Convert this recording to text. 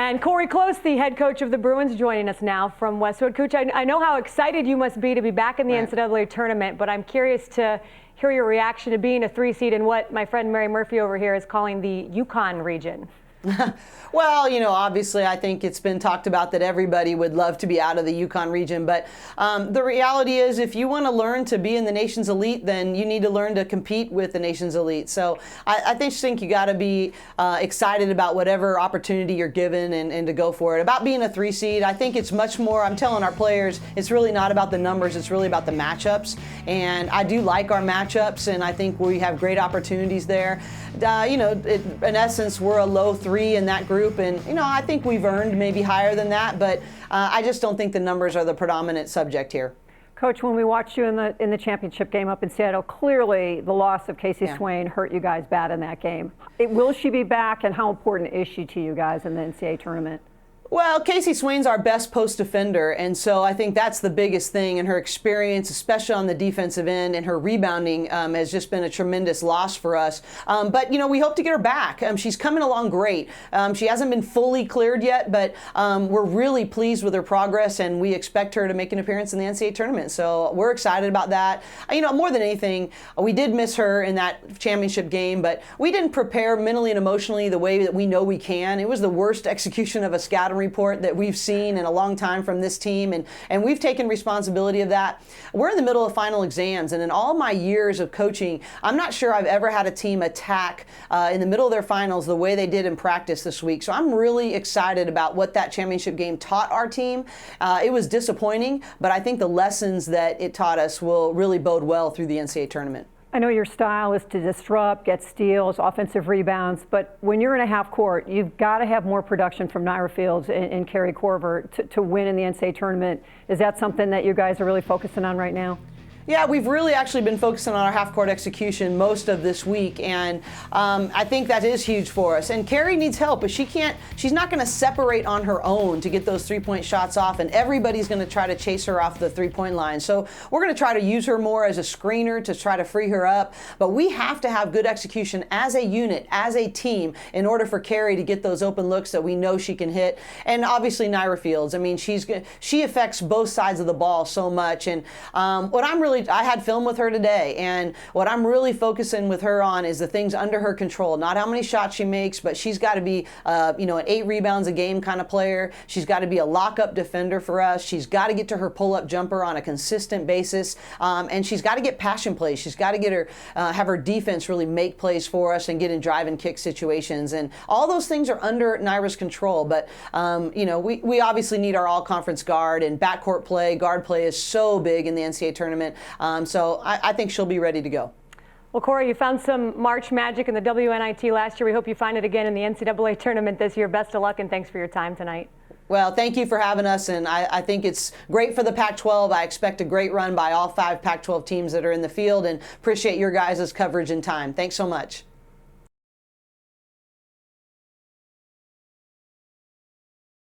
And Cori Close, the head coach of the Bruins, joining us now from Westwood. Coach, I know how excited you must be to be back in the NCAA tournament, but I'm curious to hear your reaction to being a 3 seed in what my friend Mary Murphy over here is calling the Yukon region. Well, obviously I think it's been talked about that everybody would love to be out of the Yukon region, but the reality is if you want to learn to be in the nation's elite, then you need to learn to compete with the nation's elite. So I think you got to be excited about whatever opportunity you're given and to go for it. About being a 3 seed, I think it's much more, I'm telling our players, it's really not about the numbers, it's really about the matchups. And I do like our matchups, and I think we have great opportunities there. In essence, we're a low 3 in that group, and I think we've earned maybe higher than that, but I just don't think the numbers are the predominant subject here. Coach, when we watched you in the championship game up in Seattle, clearly the loss of Casey Swain hurt you guys bad in that game. Will she be back, and how important is she to you guys in the NCAA tournament? Well, Casey Swain's our best post defender, and so I think that's the biggest thing, and her experience, especially on the defensive end, and her rebounding has just been a tremendous loss for us. But, we hope to get her back. She's coming along great. She hasn't been fully cleared yet, but we're really pleased with her progress, and we expect her to make an appearance in the NCAA tournament. So we're excited about that. More than anything, we did miss her in that championship game, but we didn't prepare mentally and emotionally the way that we know we can. It was the worst execution of a scouting report that we've seen in a long time from this team, and we've taken responsibility of that. We're in the middle of final exams, and in all my years of coaching, I'm not sure I've ever had a team attack in the middle of their finals the way they did in practice this week. So I'm really excited about what that championship game taught our team. It was disappointing, but I think the lessons that it taught us will really bode well through the NCAA tournament. I know your style is to disrupt, get steals, offensive rebounds, but when you're in a half court, you've got to have more production from Nyra Fields and Cori Close to win in the NCAA tournament. Is that something that you guys are really focusing on right now? Yeah, we've really actually been focusing on our half-court execution most of this week, and I think that is huge for us. And Cori needs help, but she's not going to separate on her own to get those three-point shots off, and everybody's going to try to chase her off the three-point line. So we're going to try to use her more as a screener to try to free her up, but we have to have good execution as a unit, as a team, in order for Cori to get those open looks that we know she can hit. And obviously Nyra Fields, she affects both sides of the ball so much, and I had film with her today, and what I'm really focusing with her on is the things under her control, not how many shots she makes, but she's got to be, an 8 rebounds a game kind of player. She's got to be a lockup defender for us. She's got to get to her pull-up jumper on a consistent basis, and she's got to get passion plays. She's got to get her, have her defense really make plays for us and get in drive and kick situations, and all those things are under Nyra's control. But we obviously need our all-conference guard, and backcourt play, guard play is so big in the NCAA tournament. So I think she'll be ready to go. Well, Cori, you found some March magic in the WNIT last year. We hope you find it again in the NCAA tournament this year. Best of luck, and thanks for your time tonight. Well, thank you for having us, and I think it's great for the Pac-12. I expect a great run by all 5 Pac-12 teams that are in the field, and appreciate your guys' coverage and time. Thanks so much.